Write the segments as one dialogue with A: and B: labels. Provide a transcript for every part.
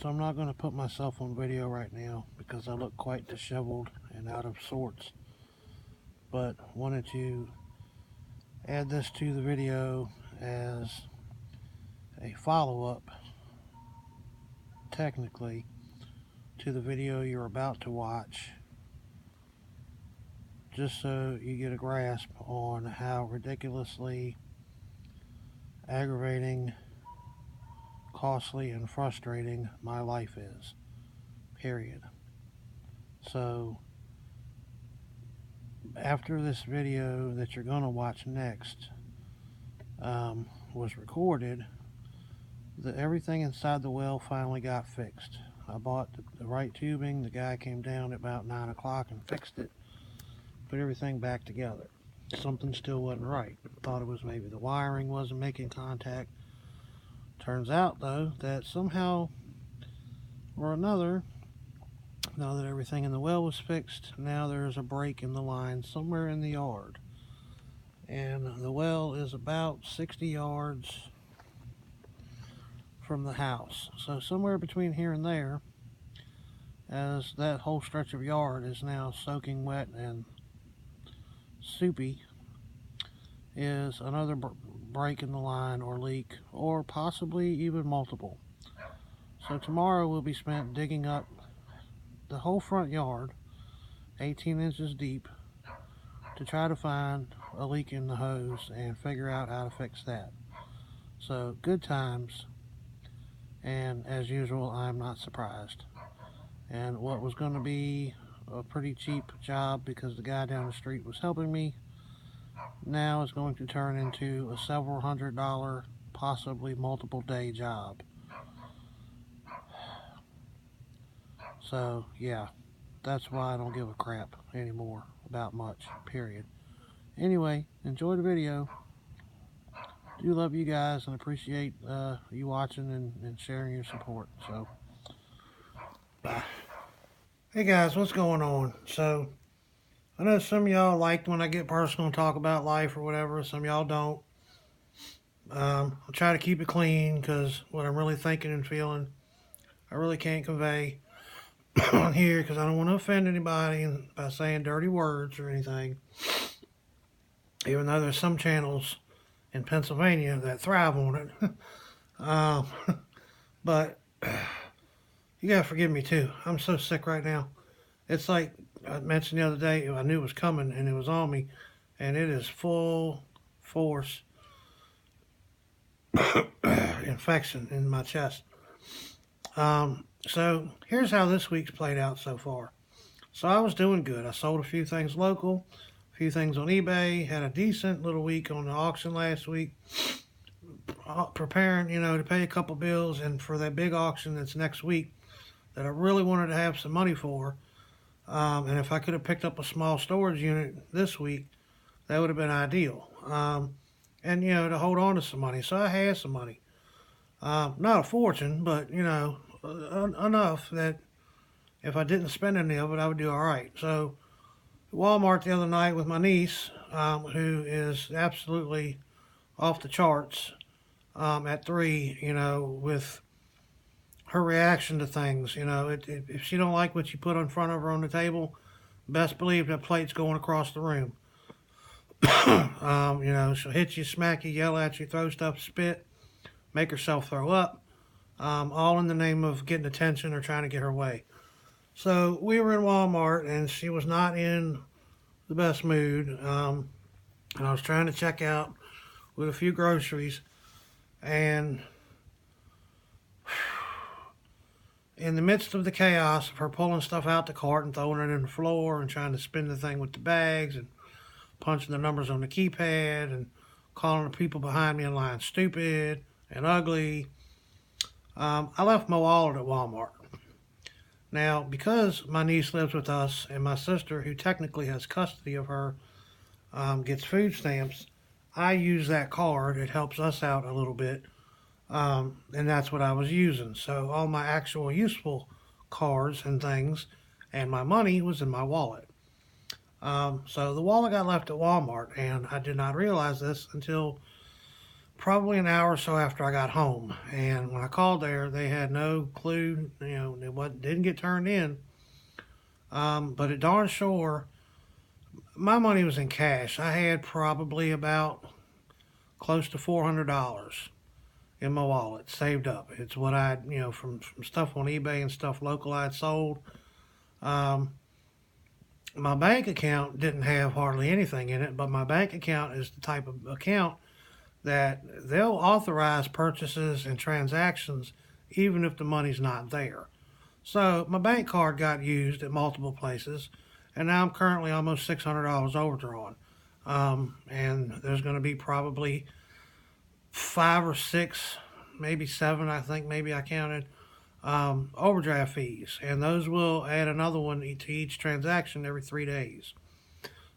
A: So I'm not going to put myself on video right now because I look quite disheveled and out of sorts. But wanted to add this to the video as a follow-up, technically, to the video you're about to watch, just so you get a grasp on how ridiculously aggravating, costly, and frustrating my life is. Period. So, after this video that you're going to watch next was recorded, everything inside the well finally got fixed. I bought the right tubing. The guy came down at about 9 o'clock and fixed it, put everything back together. Something still wasn't right. Thought it was maybe the wiring wasn't making contact. Turns out, though, that somehow or another, now that everything in the well was fixed, now there's a break in the line somewhere in the yard. And the well is about 60 yards from the house. So somewhere between here and there, as that whole stretch of yard is now soaking wet and soupy, is another break in the line or leak, or possibly even multiple. So tomorrow will be spent digging up the whole front yard, 18 inches deep, to try to find a leak in the hose and figure out how to fix that. So good times, and as usual, I'm not surprised. And what was going to be a pretty cheap job because the guy down the street was helping me, now is going to turn into a several $100, possibly multiple day job. So yeah, that's why I don't give a crap anymore about much, period. Anyway, enjoy the video. Do love you guys and appreciate you watching and sharing your support. So, bye. Hey guys, what's going on? So, I know some of y'all like when I get personal and talk about life or whatever. Some of y'all don't. I'll try to keep it clean because what I'm really thinking and feeling, I really can't convey on here because I don't want to offend anybody by saying dirty words or anything. Even though there's some channels in Pennsylvania that thrive on it. But you gotta forgive me too. I'm so sick right now. It's like I mentioned the other day, I knew it was coming and it was on me, and it is full force infection in my chest. So here's how this week's played out so far. So I was doing good. I sold a few things local, a few things on eBay, had a decent little week on the auction last week, preparing, to pay a couple bills, and for that big auction that's next week that I really wanted to have some money for. And if I could have picked up a small storage unit this week, that would have been ideal. And, to hold on to some money. So I had some money. Not a fortune, but, enough that if I didn't spend any of it, I would do all right. So Walmart the other night with my niece, who is absolutely off the charts at 3, with her reaction to things. If she don't like what you put in front of her on the table, best believe that plate's going across the room. She'll hit you, smack you, yell at you, throw stuff, spit, make herself throw up, all in the name of getting attention or trying to get her way. So we were in Walmart, and she was not in the best mood, and I was trying to check out with a few groceries, and in the midst of the chaos of her pulling stuff out the cart and throwing it in the floor and trying to spin the thing with the bags and punching the numbers on the keypad and calling the people behind me in line stupid and ugly, I left my wallet at Walmart. Now, because my niece lives with us and my sister, who technically has custody of her, gets food stamps, I use that card. It helps us out a little bit, and that's what I was using. So all my actual useful cards and things and my money was in my wallet. So the wallet got left at Walmart, and I did not realize this until probably an hour or so after I got home. And when I called there, they had no clue. It didn't get turned in. But at darn sure, my money was in cash. I had probably about close to $400 in my wallet saved up. It's what I, from stuff on eBay and stuff local I'd sold. My bank account didn't have hardly anything in it, but my bank account is the type of account that they'll authorize purchases and transactions even if the money's not there. So my bank card got used at multiple places, and now I'm currently almost $600 overdrawn. And there's going to be probably 5 or 6, maybe 7, I think, maybe I counted, overdraft fees, and those will add another one to each transaction every 3 days.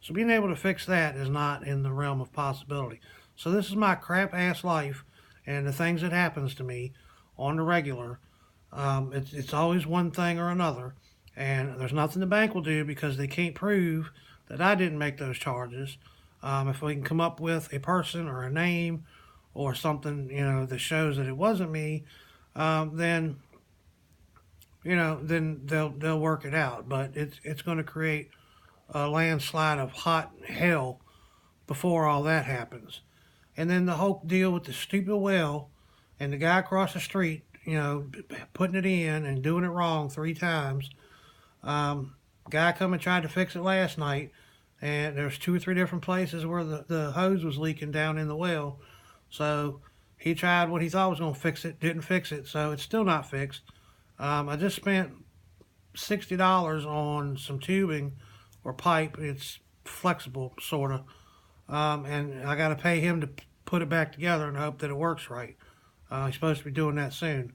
A: So being able to fix that is not in the realm of possibility. So this is my crap ass life, and the things that happens to me on the regular. It's always one thing or another, and there's nothing the bank will do because they can't prove that I didn't make those charges. If we can come up with a person or a name or something, that shows that it wasn't me, then they'll work it out. But it's going to create a landslide of hot hell before all that happens. And then the whole deal with the stupid well and the guy across the street, putting it in and doing it wrong 3 times. Guy come and tried to fix it last night, and there's 2 or 3 different places where the hose was leaking down in the well. So he tried what he thought was going to fix it, didn't fix it, so it's still not fixed. I just spent $60 on some tubing or pipe. It's flexible, sort of. And I got to pay him to put it back together and hope that it works right. He's supposed to be doing that soon.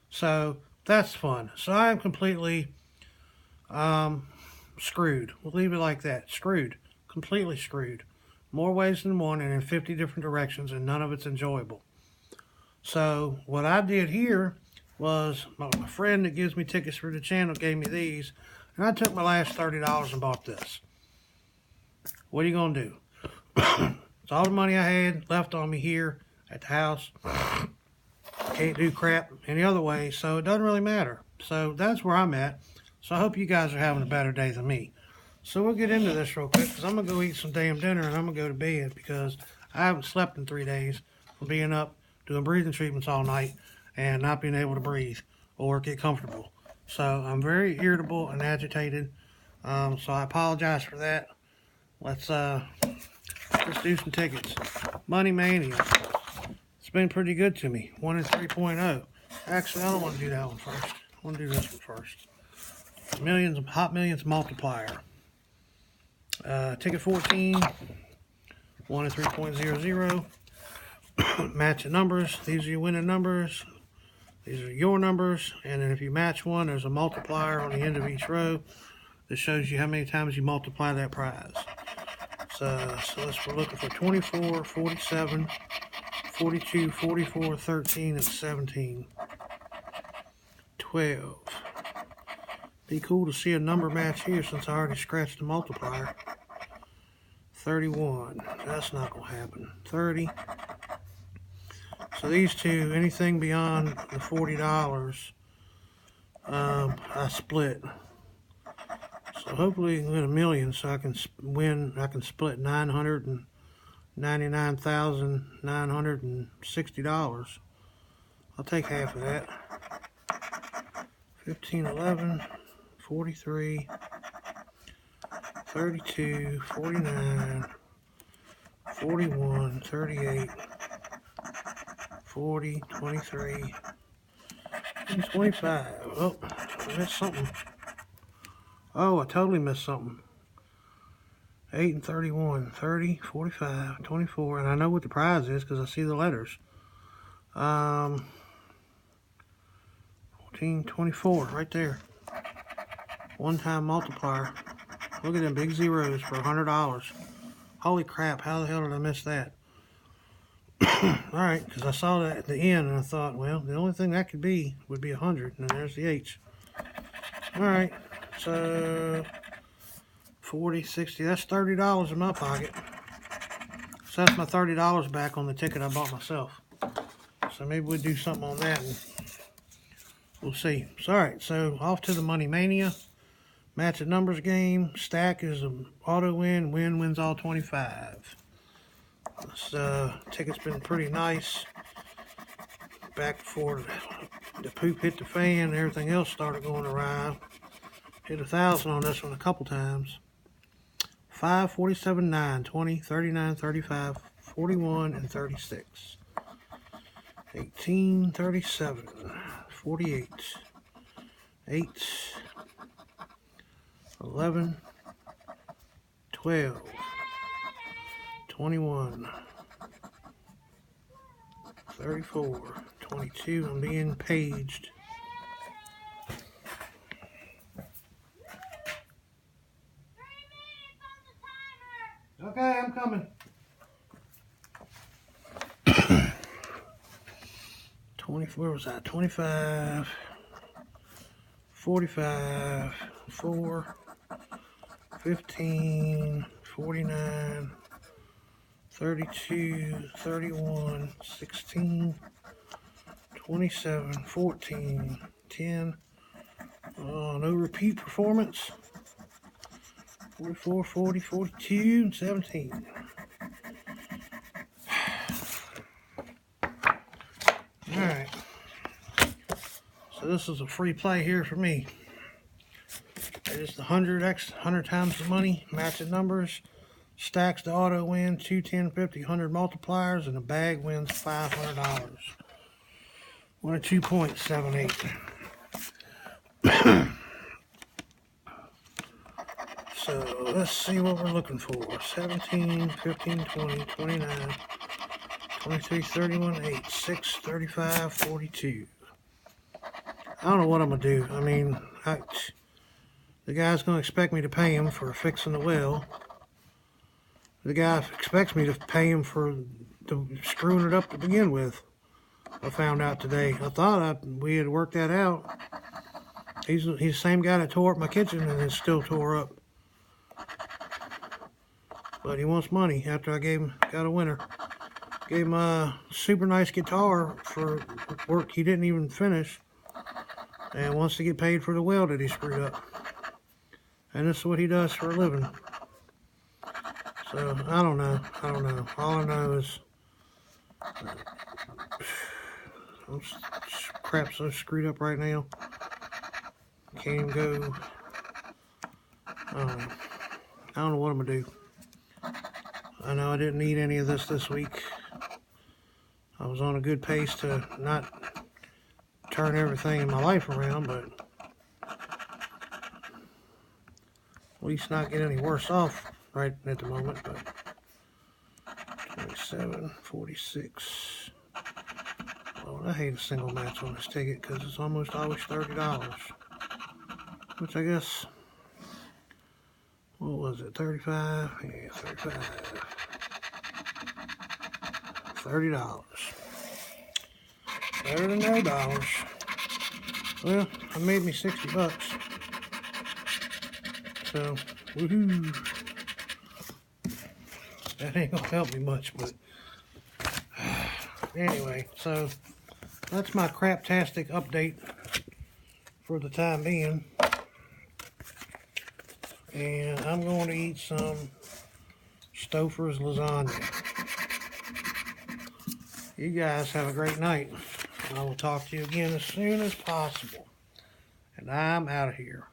A: So that's fun. So I am completely screwed. We'll leave it like that. Screwed. Completely screwed. More ways than one and in 50 different directions, and none of it's enjoyable. So what I did here was my friend that gives me tickets for the channel gave me these, and I took my last $30 and bought this. What are you going to do? It's all the money I had left on me here at the house. Can't do crap any other way, so it doesn't really matter. So that's where I'm at. So I hope you guys are having a better day than me. So we'll get into this real quick, because I'm going to go eat some damn dinner and I'm going to go to bed, because I haven't slept in 3 days from being up doing breathing treatments all night and not being able to breathe or get comfortable. So I'm very irritable and agitated. So I apologize for that. Let's do some tickets. Money Mania. It's been pretty good to me. 1 in 3.0. Actually, I don't want to do that one first. I want to do this one first. Hot Millions multiplier. Ticket 14. 1 in 3.00. Matching numbers. These are your winning numbers. These are your numbers. And then if you match one, there's a multiplier on the end of each row that shows you how many times you multiply that prize. So we're looking for 24, 47, 42, 44, 13, and 17. 12. Be cool to see a number match here since I already scratched the multiplier. 31. That's not going to happen. 30. So these two, anything beyond the $40, I split. So hopefully I can win $1 million, so I can split $999,960. I'll take half of that. 15, 11, 43, 32, 49, 41, 38, 40, 23, and 25. Oh, I missed something. Oh, I totally missed something. 8 and 31, 30, 45, 24, and I know what the prize is because I see the letters. 14, 24, right there. One-time multiplier. Look at them big zeros for $100. Holy crap, how the hell did I miss that? Alright, because I saw that at the end and I thought, well, the only thing that could be would be 100, and there's the H. Alright, so 40, 60, that's $30 in my pocket. So that's my $30 back on the ticket I bought myself. So maybe we'll do something on that and we'll see. So, alright, so off to the Money Mania. Match of numbers game. Stack is an auto win. Win wins all 25. This ticket's been pretty nice. Back before the poop hit the fan and everything else started going awry. Hit 1,000 on this one a couple times. 5, 47, 9, 20, 39, 35, 41, and 36. 18, 37, 48, 8, 11, 12, 21, 34, 22. I'm being paged. Okay, I'm coming. 24, was that? 25, 45, 4, 15, 49, 32, 31, 16, 27, 14, 10. No repeat performance. 44, 40, 42, and 17. Alright. So this is a free play here for me. It's the 100 times the money, matching numbers, stacks the auto win, 2, 10, 50, 100 multipliers, and the bag wins $500. Won a 2.78. So let's see what we're looking for. 17, 15, 20, 29, 23, 31, 8, 6, 35, 42. I don't know what I'm going to do. I mean, the guy's going to expect me to pay him for fixing the well. The guy expects me to pay him for screwing it up to begin with. I found out today. I thought we had worked that out. He's the same guy that tore up my kitchen and it still tore up. But he wants money after I got a winner. Gave him a super nice guitar for work he didn't even finish. And wants to get paid for the well that he screwed up. And this is what he does for a living. So, I don't know. All I know is crap's so screwed up right now. Can't even go. I don't know what I'm going to do. I know I didn't need any of this week. I was on a good pace to not turn everything in my life around, but at least not get any worse off right at the moment. But 27, 46. Oh, I hate a single match on this ticket because it's almost always $30. Which I guess, what was it, 35? Yeah, 35. $30. Better than no dollars. Well, I made me 60 bucks. So, woohoo. That ain't gonna help me much, but anyway, so that's my craptastic update for the time being. And I'm going to eat some Stouffer's lasagna. You guys have a great night. I will talk to you again as soon as possible. And I'm out of here.